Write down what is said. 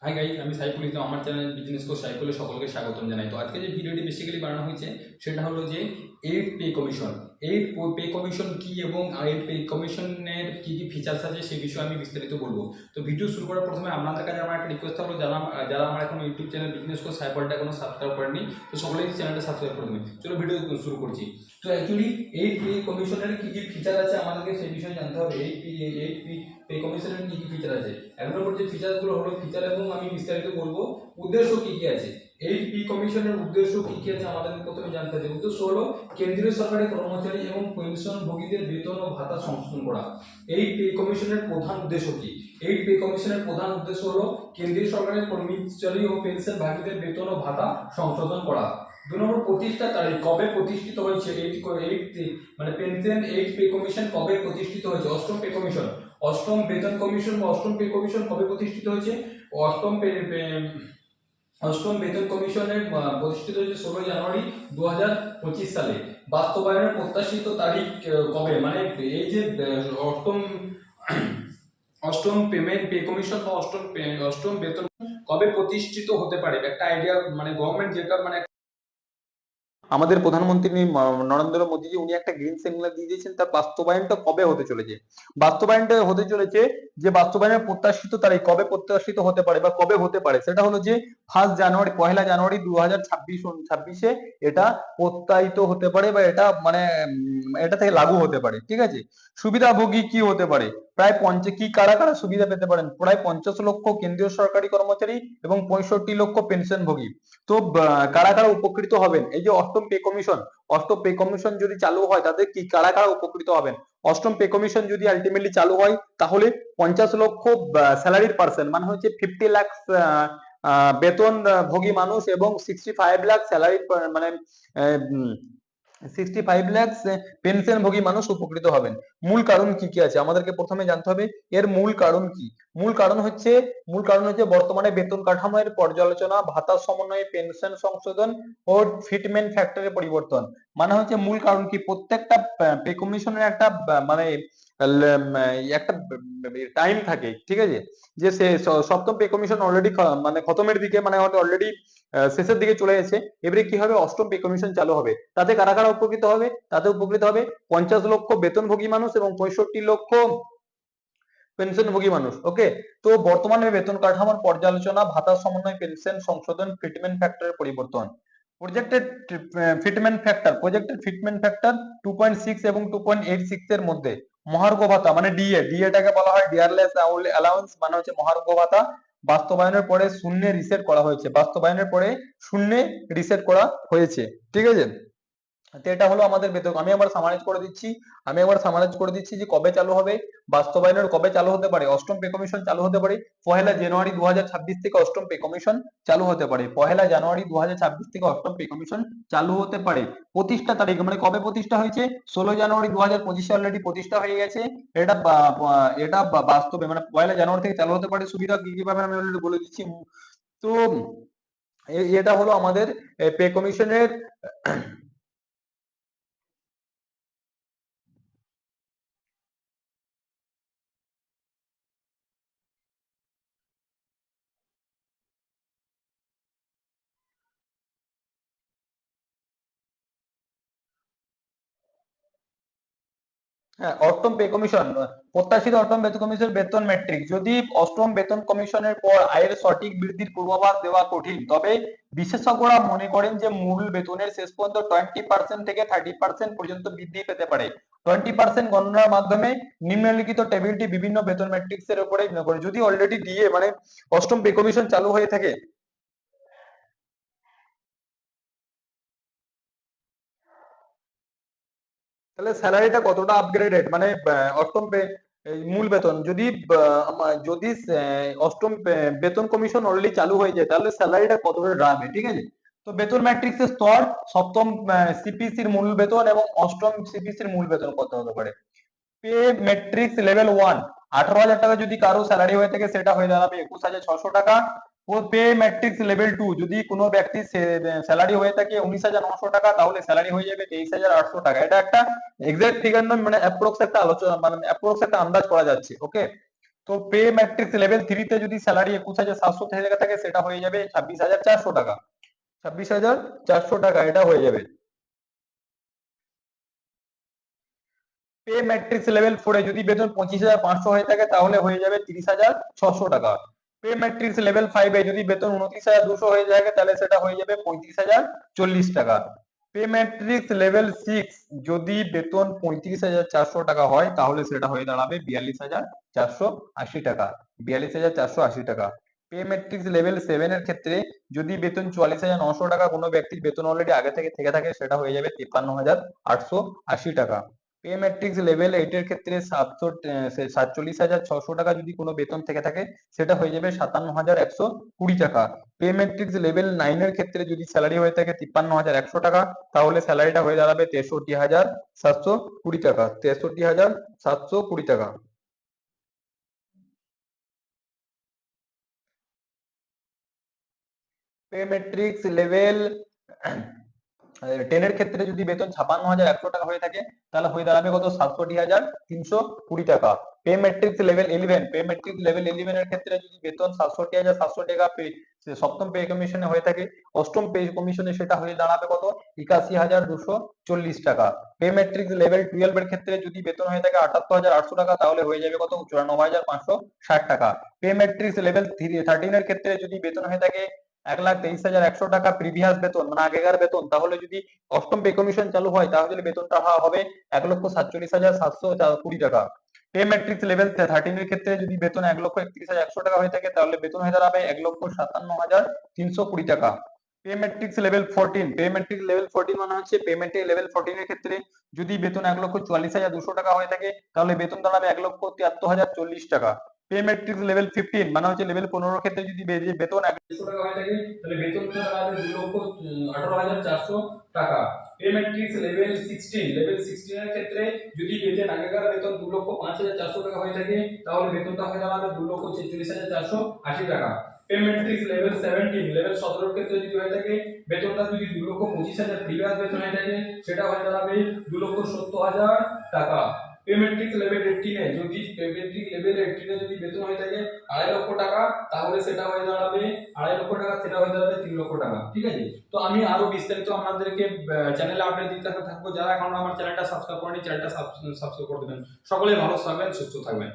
Hi guys, আমি সাইফুল ইসলাম। আমার channel business coach সাইফুলে সকলকে স্বাগতম জানাই। তো আজকে যে ভিডিওটি বেসিক্যালি বানানো হয়েছে সেটা হলো যে aid pay commission. Aid pay commission কি এবং এইড পে কমিশনের কি কি ফিচার্স আছে সেই বিষয়ে আমি বিস্তারিত বলবো। তো ভিডিও শুরু করার প্রথমে আপনাদের কাছে আমার একটা রিকোয়েস্ট থাকলো, যারা যারা আমার এখন ইউটিউব চ্যানেল বিজনেস কোচ সাইফুলটা এখনো সাবস্ক্রাইব করেনি, তো সকলেই চ্যানেলটা সাবস্ক্রাইব করে দেবেন। চলো ভিডিও শুরু করছি। তো অ্যাকচুয়ালি এইড পে কমিশনের কি কি ফিচার আছে আমাদেরকে সেই বিষয়ে জানতে হবে। এইড পে কমিশনের কি কি ফিচার আছে, এক নম্বর যে ফিচারগুলো হলো ফিচার, এবং আমি বিস্তারিত বলবো উদ্দেশ্য কি কি আছে। এই পি কমিশনের উদ্দেশ্য কি কি আছে আমাদের প্রথমে জানতে হবে। উদ্দেশ্য হলো কেন্দ্রীয় সরকারের কর্মচারী এবং পেনশনভোগীদের বেতন ও ভাতা সংশোধন করা। এই পে কমিশনের প্রধান উদ্দেশ্য কি? এই পে কমিশনের প্রধান উদ্দেশ্য হলো কেন্দ্রীয় সরকারের কর্মচারী ও পেনশনভোগীদের বেতন ও ভাতা সংশোধন করা। 2 নম্বর, প্রতিষ্ঠা তারিখ, কবে প্রতিষ্ঠিত হয়েছে মানে পেনশন এইড পে কমিশন কবে প্রতিষ্ঠিত হয়েছে। অষ্টম পে কমিশন, অষ্টম বেতন কমিশন বা অষ্টম পে কমিশন কবে প্রতিষ্ঠিত হয়েছে? অষ্টম অষ্টম বেতন কমিশনের প্রতিষ্ঠিত হয়েছে 16 জানুয়ারি 2025 সালে। বাস্তবায়নের প্রত্যাশিত তারিখ কবে? মানে এই যে অষ্টম অষ্টম পেমেন্ট পে কমিশন বা অষ্টম বেতন কবে প্রতিষ্ঠিত হতে পারে, একটা আইডিয়া মানে গভর্নমেন্ট যেটা মানে আমাদের প্রধানমন্ত্রী নরেন্দ্র মোদীজি উনি একটা গ্রিন সিগন্যাল দিয়ে দিয়েছেন, তার বাস্তবায়নটা কবে হতে চলেছে। বাস্তবায়নটা হতে চলেছে যে বাস্তবায়নের প্রত্যাশিত তারিখ কবে প্রত্যাশিত হতে পারে বা কবে হতে পারে, সেটা হলো যে 1 জানুয়ারি 2026 এটা প্রত্যায়িত হতে পারে বা এটা মানে এটা থেকে লাগু হতে পারে। ঠিক আছে। সুবিধাভোগী কি হতে পারে? প্রায় কি কারা কারা সুবিধা পেতে পারেন? প্রায় 50 লক্ষ কেন্দ্রীয় সরকারি কর্মচারী এবং 65 লক্ষ পেনশনভোগী। তো কারা কারা উপকৃত হবেন এই যে অষ্টম পে কমিশন? অষ্টম পে কমিশন যদি চালু হয় তাদের কি কারা কারা উপকৃত হবেন? অষ্টম পে কমিশন যদি আলটিমেটলি চালু হয় তাহলে 50 লক্ষ স্যালারির পার্সন, মানে হচ্ছে 50 লাখ বেতন ভোগী মানুষ এবং 65 লাখ স্যালারি মানে 65 লাখ পেনশনভোগী মানুষ উপকৃত হবেন। মূল কারণ কি কি আছে আমাদেরকে প্রথমে জানতে হবে। এর মূল কারণ কি? মূল কারণ হচ্ছে বর্তমানে বেতন কাঠামোর পর্যালোচনা, ভাতা সমন্বয়, পেনশন সংশোধন ও ফিটমেন্ট ফ্যাক্টরের পরিবর্তন। মানে হচ্ছে মূল কারণ কি, প্রত্যেকটা পে কমিশনের একটা মানে একটা টাইম থাকে। ঠিক আছে। যে সে সপ্তম পে কমিশন অলরেডি মানে খতমের দিকে, মানে অলরেডি শেষের দিকে চলে এসেছে। এবারে কি হবে, অষ্টম পে কমিশন চালু হবে, তাতে কারা কারা উপকৃত হবে? তাতে উপকৃত হবে 50 লক্ষ বেতনভোগী মানুষ এবং 65 লক্ষ পেনশনভোগী মানুষ। ওকে। তো বর্তমানে বেতন কাঠামোর পর্যালোচনা, ভাতা সমন্বয়, পেনশন সংশোধন, ফিটমেন্ট ফ্যাক্টরের পরিবর্তন। প্রজেক্টেড ফিটমেন্ট ফ্যাক্টর 2.6 এবং 2.86 এর মধ্যে মহার্ঘ ভাতা মানে ডিএটাকে বলা হয় ডিয়ারলেস অ্যালাউন্স, মানে হচ্ছে মহার্ঘ ভাতা বাস্তবায়নের পরে শূন্যে রিসেট করা হয়েছে। ঠিক আছে। তো এটা হলো আমাদের বেতন। আমি একবার সামারাইজ করে দিচ্ছি যে কবে চালু হবে, বাস্তবায়নের কবে চালু হতে পারে। অষ্টম পে কমিশন চালু হতে পারে 1 জানুয়ারি 2026 থেকে। অষ্টম পে কমিশন চালু হতে পারে 1 জানুয়ারি 2026 থেকে অষ্টম পে কমিশন চালু হতে পারে। প্রতিষ্ঠা তারিখ মানে কবে প্রতিষ্ঠা হয়েছে? 16 জানুয়ারি 2025 অলরেডি প্রতিষ্ঠা হয়ে গেছে। এটা বাস্তবে মানে 1 জানুয়ারি থেকে চালু হতে পারে। সুবিধা কি কি পাবেন আমি অলরেডি বলে দিচ্ছি। তো এটা হলো আমাদের পে কমিশনের। হ্যাঁ, অষ্টম পে কমিশন প্রত্যাশিত অষ্টম বেতন কমিশনের বেতন ম্যাট্রিক। যদি অষ্টম বেতন কমিশনের পর আয়ের সঠিক বৃদ্ধির পূর্বাভাস দেওয়া কঠিন, তবে বিশেষজ্ঞরা মনে করেন যে মূল বেতনের শেষ পর্যন্ত 20% থেকে 30% পর্যন্ত বৃদ্ধি পেতে পারে। 20% গণনার মাধ্যমে নিম্নলিখিত টেবিলটি বিভিন্ন বেতন ম্যাট্রিক্স এর উপরে নির্ভর করে। যদি অলরেডি ডিএ মানে অষ্টম পে কমিশন চালু হয়ে থাকে, তাহলে স্যালারিটা কতটা আপগ্রেডেড, মানে অষ্টম এই মূল বেতন যদি যদি অষ্টম বেতন কমিশন অলরেডি চালু হয়ে যায় তাহলে স্যালারিটা কতটা দাঁড়াবে। ঠিক আছে। তো বেতন ম্যাট্রিক্সের স্তর, সপ্তম সিপিসির মূল বেতন এবং অষ্টম সিপিসির মূল বেতন কত হতে পারে। পে ম্যাট্রিক্স লেভেল 1, 18,000 টাকা যদি কারো স্যালারি হয়ে থাকে সেটা হয়ে দাঁড়াবে 21,600 টাকা। ও পে ম্যাট্রিক্স লেভেল 2, যদি কোনো ব্যক্তির স্যালারি হয়ে থাকে 19,900 টাকা, তাহলে স্যালারি হয়ে যাবে 23,800 টাকা। এটা একটা এক্সাক্ট ফিগার নয়, মানে অ্যাপ্রক্স একটা আলোচনা, মানে অ্যাপ্রক্স একটা আন্দাজ করা যাচ্ছে। ওকে। তো পে ম্যাট্রিক্স লেভেল 3 তে যদি স্যালারি 21,700 থেকে থাকে সেটা হয়ে যাবে 26,400 টাকা। 26,400 টাকা এটা হয়ে যাবে। পে ম্যাট্রিক্স লেভেল 4 এ যদি বেতন 25,500 হয়ে থাকে তাহলে হয়ে যাবে 30,600 টাকা। পে ম্যাট্রিক্স লেভেল 5 এ যদি বেতন 29,200 হয়ে যায় তাহলে সেটা হয়ে যাবে 35,040 টাকা। পে ম্যাট্রিক্স লেভেল 6 যদি বেতন 35,400 টাকা হয় তাহলে সেটা হয়ে দাঁড়াবে 42,480 টাকা। 42,480 টাকা। পে ম্যাট্রিক্স লেভেল 7 এর ক্ষেত্রে যদি বেতন 44,900 টাকা কোনো ব্যক্তির বেতন অলরেডি আগে থেকে থাকে সেটা হয়ে যাবে 53,880 টাকা। পে ম্যাট্রিক্স লেভেল 8 এর ক্ষেত্রে 47,600 টাকা যদি কোনো বেতন থেকে থাকে সেটা হয়ে যাবে 57,120 টাকা। পে ম্যাট্রিক্স লেভেল 9 এর ক্ষেত্রে যদি স্যালারি হয়ে থাকে 53,100 টাকা তাহলে স্যালারিটা হয়ে দাঁড়াবে 63,720 টাকা। 63,720 টাকা। পে ম্যাট্রিক্স লেভেল 10 এর ক্ষেত্রে যদি বেতন 56,100 টাকা হয়ে থাকে তাহলে হয়ে দাঁড়াবে কত 67,320 টাকা। Pay matrix level 11, pay matrix level 11 এর ক্ষেত্রে যদি বেতন 67,700 টাকা সপ্তম পে কমিশনে হয়ে থাকে, অষ্টম পে কমিশনে সেটা হয়ে দাঁড়াবে কত 81,240 টাকা। পে ম্যাট্রিক্স লেভেল 12 এর ক্ষেত্রে যদি বেতন হয়ে থাকে 78,800 টাকা তাহলে হয়ে যাবে কত 94,560 টাকা। পে ম্যাট্রিক্স লেভেল 13 এর ক্ষেত্রে যদি বেতন হয়ে থাকে 1,23,100 টাকা প্রিভিয়াস বেতন মানে আগেকার বেতন, তাহলে যদি অষ্টম পে কমিশন চালু হয় তাহলে বেতনটা হবে 1,47,720 টাকা। পে ম্যাট্রিক্স লেভেল 13 এর ক্ষেত্রে যদি বেতন 1,31,100 টাকা হয়ে থাকে তাহলে বেতন হয়ে দাঁড়াবে 1,57,320 টাকা। Pay matrix level 14, pay matrix level 14 মানে হচ্ছে পে ম্যাট্রিক্স লেভেল 14 এর ক্ষেত্রে যদি বেতন 1,44,200 টাকা হয়ে থাকে তাহলে বেতন দাঁড়াবে 1,73,040 টাকা। পে ম্যাট্রিক্স লেভেল 15 মানে হচ্ছে লেভেল 15 এর ক্ষেত্রে যদি বেতন 1,200 টাকা হয়ে থাকে তাহলে বেতনটা দাঁড়াবে 2,18,400 টাকা। পে ম্যাট্রিক্স লেভেল 16, লেভেল 16 এর ক্ষেত্রে যদি বেতন আগেকার বেতন 2,05,400 টাকা হয়ে থাকে তাহলে বেতনটা হয়ে দাঁড়াবে 2,46,480 টাকা। পে ম্যাট্রিক্স লেভেল 17, লেভেল 17 এর ক্ষেত্রে যদি হয়ে থাকে বেতনটা যদি 2,25,000 প্রিভিয়াস বেতন হয়ে থাকে সেটা হয়ে দাঁড়াবে 2,70,000 টাকা। পে ম্যাট্রিক্স লেভেল 18 এ যদি পে ম্যাট্রিক্স লেভেল 18 এ যদি বেতন হয়ে থাকে 2.5 লক্ষ টাকা তাহলে সেটা হয়ে দাঁড়াবে 2.5 লক্ষ টাকা, সেটা হয়ে দাঁড়াবে 3 লক্ষ টাকা। ঠিক আছে, তো আমি আরো বিস্তারিত আপনাদেরকে চ্যানেলে আপডেট দিতে থাকবো। যারা এখন আমার চ্যানেলটা সাবস্ক্রাইব করেনি চ্যানেলটা সাবস্ক্রাইব করে দেবেন। সকলে ভালো থাকবেন, সুস্থ থাকবেন।